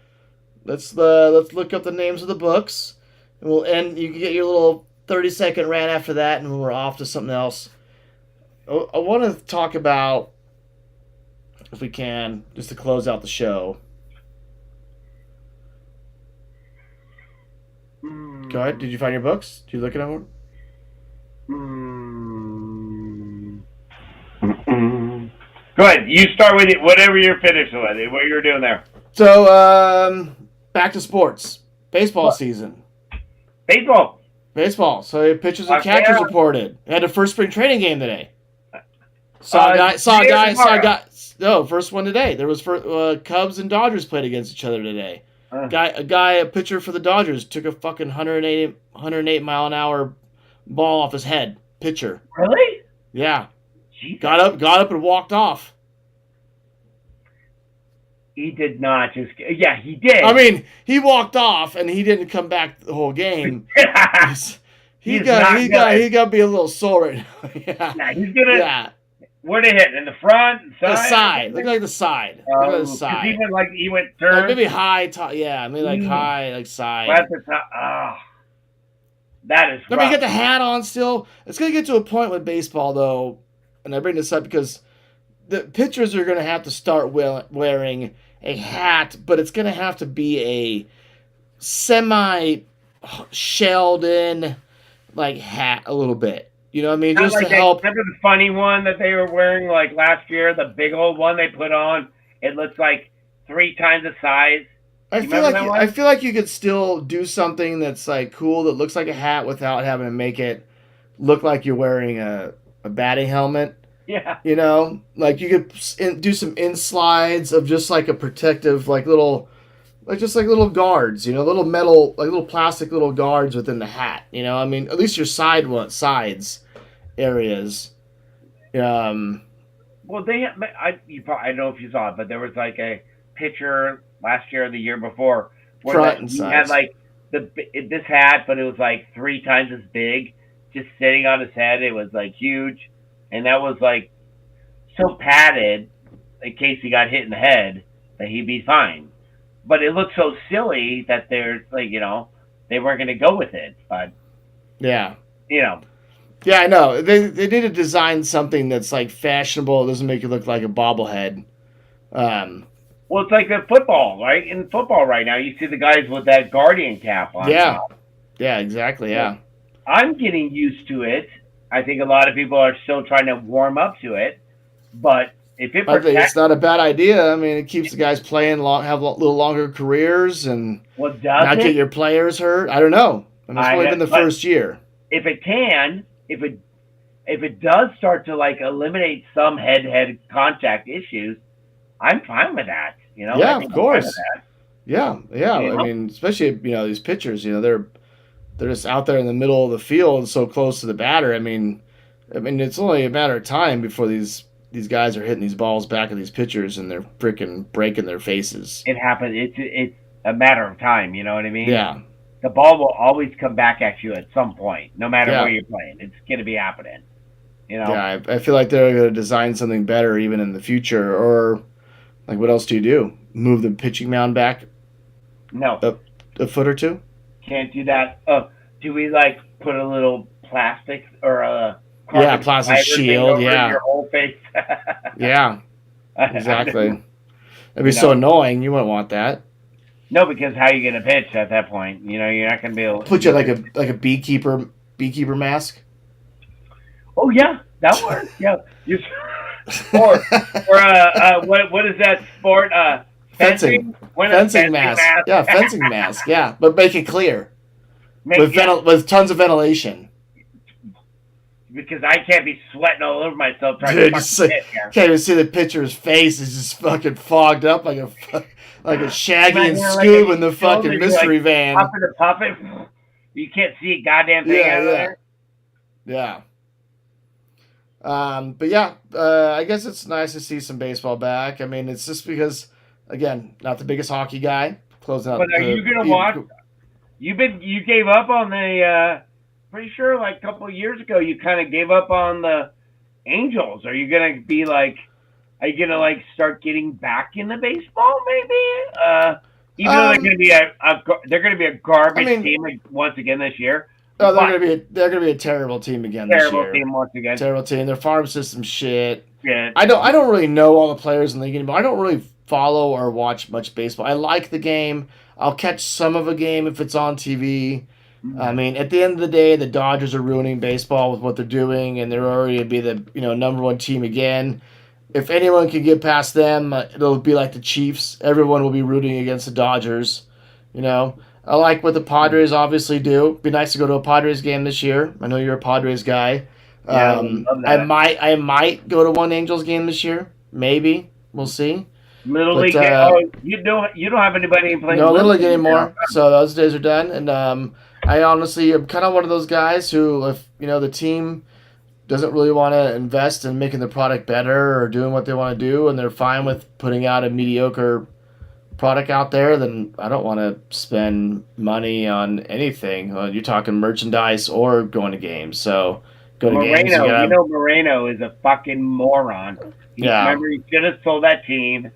Let's look up the names of the books, and we'll end. You can get your little 30-second rant after that, and we're off to something else. I want to talk about, if we can, just to close out the show. Go ahead. Did you find your books? Did you look at them? Go ahead. You start with it. Whatever you're finished with it. What you're doing there. So, back to sports. Baseball season. Baseball. So pitchers and catchers reported. They had a first spring training game today. Saw a guy. First one today. There was Cubs and Dodgers played against each other today. A pitcher for the Dodgers took a fucking 108 mile an hour ball off his head. Pitcher. Really? Yeah. Jesus. Got up and walked off. He did not just. Yeah, he did. I mean, he walked off and he didn't come back the whole game. He got to be a little sore right now. Yeah, he's gonna. Yeah. Where did he hit? In the front, side? The side. Look like the side. Look at the side. He went third. Like maybe high top. Yeah, maybe like high, like side. That's the top. That is. Let me get the hat on. Still, it's gonna get to a point with baseball though, and I bring this up because the pitchers are gonna have to start wearing a hat, but it's gonna have to be a semi shelled in like hat a little bit. You know what I mean? Not Just like to help. remember the funny one that they were wearing like last year, the big old one they put on. It looks like 3 times the size. I feel like you could still do something that's like cool that looks like a hat without having to make it look like you're wearing a batting helmet. Yeah. You know, like you could do some inslides of just like a protective, like little, like just like little guards. You know, little metal, like little plastic little guards within the hat. You know, I mean, at least your sides areas. Well, I don't know if you saw it, but there was like a picture last year or the year before where he had like this hat, but it was like 3 times as big, just sitting on his head. It was like huge, and that was like so padded in case he got hit in the head that he'd be fine. But it looked so silly that they're like, they weren't going to go with it. But yeah, Yeah, I know. They need to design something that's like fashionable. It doesn't make it look like a bobblehead. Well, it's like the football, right? In football right now, you see the guys with that guardian cap on. Yeah. Top. Yeah, exactly. Yeah. I'm getting used to it. I think a lot of people are still trying to warm up to it. But if it protects, I think it's not a bad idea. I mean, it keeps the guys playing have a little longer careers and not get your players hurt. I don't know. I mean, it's only been the first year. If it does start to like eliminate some head contact issues, I'm fine with that. Yeah, of course. Yeah. I mean, especially these pitchers. They're just out there in the middle of the field, so close to the batter. I mean, it's only a matter of time before these guys are hitting these balls back at these pitchers, and they're freaking breaking their faces. It happens. It's a matter of time. You know what I mean? Yeah. The ball will always come back at you at some point, no matter where you're playing. It's going to be happening. Yeah, I feel like they're going to design something better even in the future. Or, like, what else do you do? Move the pitching mound back? No. A foot or two? Can't do that. Do we, like, put a little plastic or a plastic shield, over your whole face? Yeah, exactly. It'd be so annoying. You wouldn't want that. No, because how are you going to pitch at that point? You're not going to be able to... Put you like a beekeeper mask? Oh, yeah. That works. Yeah. Or what is that sport? Fencing? Fencing mask. Yeah, fencing mask. Yeah, but make it clear. With tons of ventilation. Because I can't be sweating all over myself trying to hit here. Can't even see the pitcher's face. It's just fucking fogged up like a Shaggy and Scoob in the fucking mystery van. Puffing. You can't see a goddamn thing out of there. Yeah. But yeah, I guess it's nice to see some baseball back. I mean, it's just because, again, not the biggest hockey guy. Closing out. But are you gonna watch? You gave up on the. Pretty sure, like a couple of years ago, you kind of gave up on the Angels. Are you gonna be like? Are you gonna like start getting back into baseball? Maybe. Even though they're gonna be a garbage team once again this year. Oh, they're gonna be a terrible team again this year. Terrible team once again. Terrible team. Their farm system shit. Yeah. I don't really know all the players in the league anymore. I don't really follow or watch much baseball. I like the game. I'll catch some of a game if it's on TV. Mm-hmm. I mean, at the end of the day, the Dodgers are ruining baseball with what they're doing, and they're already gonna be the number one team again. If anyone can get past them, it'll be like the Chiefs. Everyone will be rooting against the Dodgers. I like what the Padres obviously do. Be nice to go to a Padres game this year. I know you're a Padres guy. Yeah, I might go to one Angels game this year. Maybe. We'll see. Little League. You don't have anybody playing. No Little League anymore. So those days are done. And I honestly am kind of one of those guys who, if the team doesn't really want to invest in making the product better or doing what they want to do, and they're fine with putting out a mediocre product out there, then I don't want to spend money on anything. You're talking merchandise or going to games. So go to games. Moreno is a fucking moron. Remember, he should have sold that team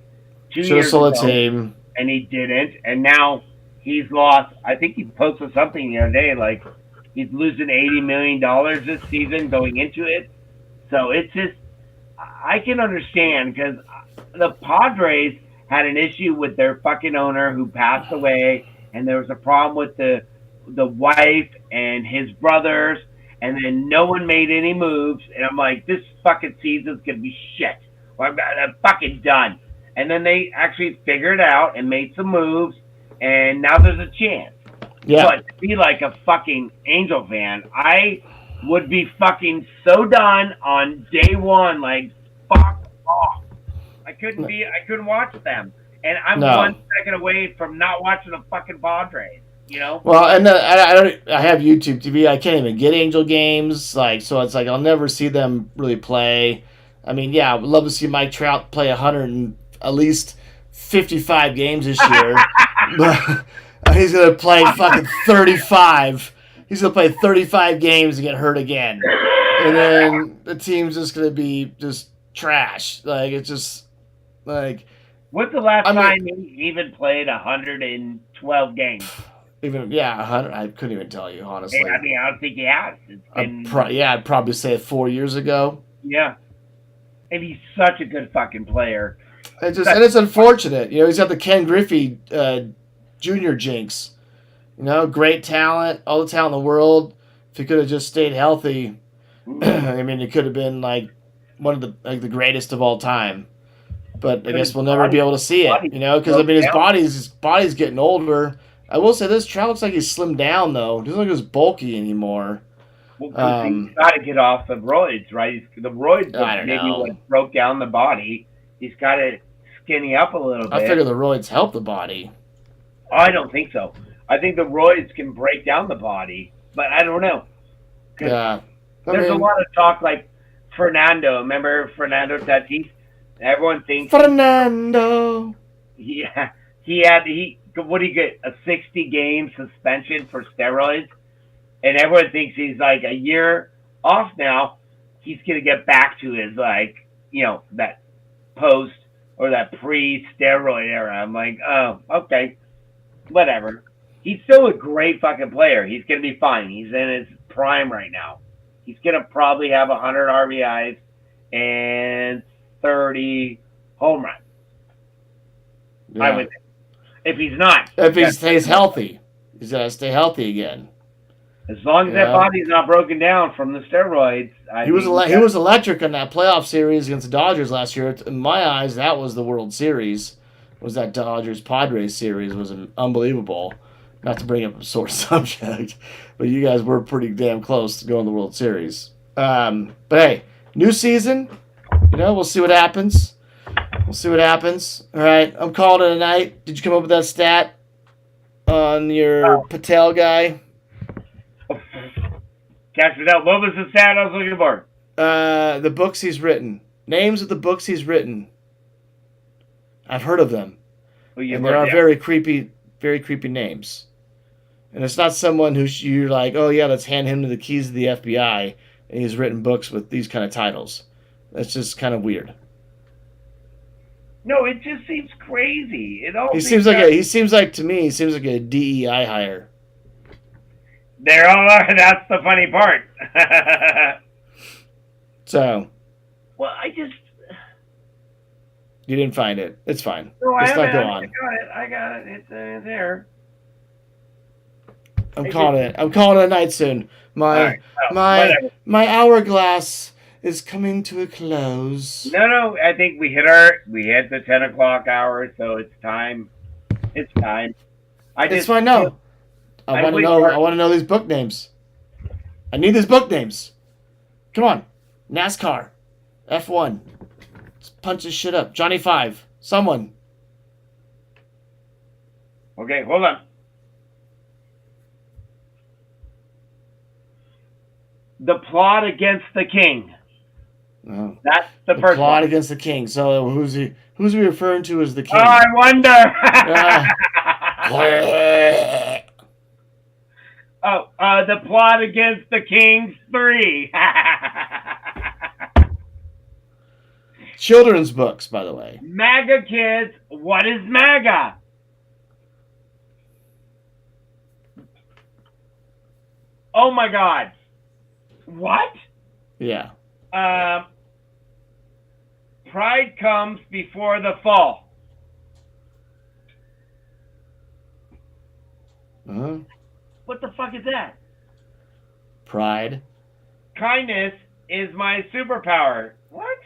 2 years ago. Should have sold a team. And he didn't. And now he's lost. I think he posted something the other day, like he's losing $80 million this season going into it. So it's just, I can understand because the Padres had an issue with their fucking owner who passed away, and there was a problem with the wife and his brothers, and then no one made any moves, and I'm like, this fucking season's gonna be shit. Well, I'm fucking done. And then they actually figured it out and made some moves, and now there's a chance. Yeah. But to be like a fucking Angel fan, I would be fucking so done on day one, like, fuck off. I couldn't watch them. And I'm No. 1 second away from not watching the fucking Padres, you know? Well, and I have YouTube TV. I can't even get Angel games, like, so it's like I'll never see them really play. I mean, yeah, I would love to see Mike Trout play 100 and at least 55 games this year. But he's gonna play fucking 35. He's gonna play 35 games and get hurt again, and then the team's just gonna be just trash. Like, it's just like, When's the last time he even played 112 games? even 100. I couldn't even tell you, honestly. I mean, I don't think he has. It's been, I'd probably say 4 years ago. yeah. And he's such a good fucking player. And it's unfortunate. You know, he's got the Ken Griffey Jr. jinx. You know, great talent, all the talent in the world. If he could have just stayed healthy, I mean, he could have been like one of the greatest of all time. But I guess we'll never be able to see it, you know, because I mean, his body's getting older. I will say this: Trout looks like he's slimmed down, though. He doesn't look as bulky anymore. Well, he's got to get off the roids, right? The roids maybe what broke down the body. He's got to skinny up a little bit. I figure the roids help the body. I don't think so. I think the roids can break down the body, but I don't know. Yeah. There's a lot of talk like Fernando. Remember Fernando Tatis? Everyone thinks Fernando. Yeah, what did he get? A 60-game suspension for steroids, and everyone thinks he's like a year off now. He's gonna get back to his, like, you know, that post or that pre-steroid era. I'm like, oh, okay, whatever. He's still a great fucking player. He's gonna be fine. He's in his prime right now. He's gonna probably have 100 RBIs and 30 home runs. Yeah. I would think. If he's not. If he stays healthy. He's got to stay healthy again. As long as that body's not broken down from the steroids. He was electric in that playoff series against the Dodgers last year. In my eyes, that was the World Series. Was that Dodgers-Padres series was unbelievable. Not to bring up a sore subject, but you guys were pretty damn close to going to the World Series. But hey, new season. You know, we'll see what happens. All right, I'm calling it a night. Did you come up with that stat on your Patel guy? Catch it out. What was the stat I was looking for? The books he's written. Names of the books he's written. I've heard of them. And there are very creepy names. And it's not someone who you're like, oh yeah, let's hand him the keys to the FBI, and he's written books with these kind of titles. That's just kind of weird. No, it just seems crazy. He seems like a DEI hire. There are. That's the funny part. So. Well, you didn't find it. It's fine. No, let's not go on. I got it. It's there. I'm calling it a night soon. My hourglass is coming to a close. No, I think we hit the 10 o'clock hour, so it's time. It's time. It's fine now. I want to know these book names. I need these book names. Come on. NASCAR. F1. Let's punch this shit up. Johnny 5. Someone. Okay, hold on. The Plot Against the King. Oh. That's the first plot one. Against the King. So who's he referring to as the king? Oh, I wonder. The Plot Against the Kings 3. Children's books, by the way. MAGA kids, what is MAGA? Oh my God. What? Yeah. Pride comes before the fall. Uh-huh. What the fuck is that? Pride kindness is my superpower. What?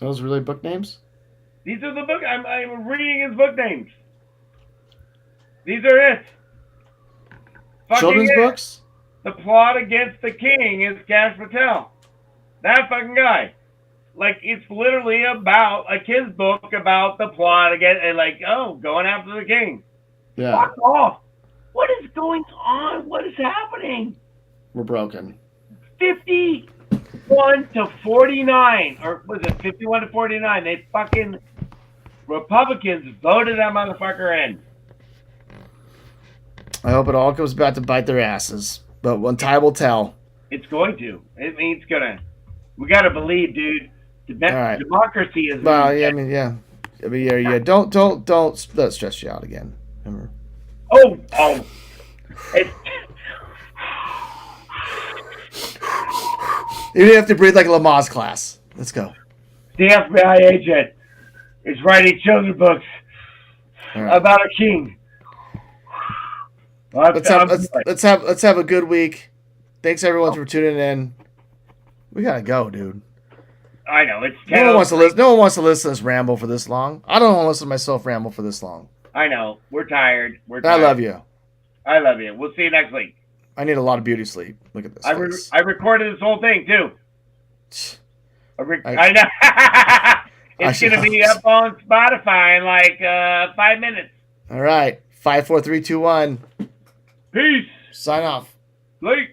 Those really book names? These are the book. I'm reading his book names. These are it. Children's books? The Plot Against the King is Cash Patel. That fucking guy. Like, it's literally about a kid's book about the plot against, and like, going after the king. Yeah. Fuck off. What is going on? What is happening? We're broken. 51 to 49, or was it 51 to 49? They fucking Republicans voted that motherfucker in. I hope it all comes back to bite their asses. But one time will tell. It's going to. It's gonna. We gotta believe, dude. Right. Democracy is. Well, yeah, yeah. Don't let it stress you out again. Remember? Oh. It's. You have to breathe like a Lamaze class. Let's go. The FBI agent is writing children's books about a king. Well, let's have a good week. Thanks everyone for tuning in. We gotta go, dude. I know it's. No one wants to listen to us ramble for this long. I don't want to listen to myself ramble for this long. I know we're tired. I love you. I love you. We'll see you next week. I need a lot of beauty sleep. Look at this. I recorded this whole thing too. I know. It's gonna be up on Spotify in like 5 minutes. All right. 5, 4, 3, 2, 1. Peace. Sign off. Late.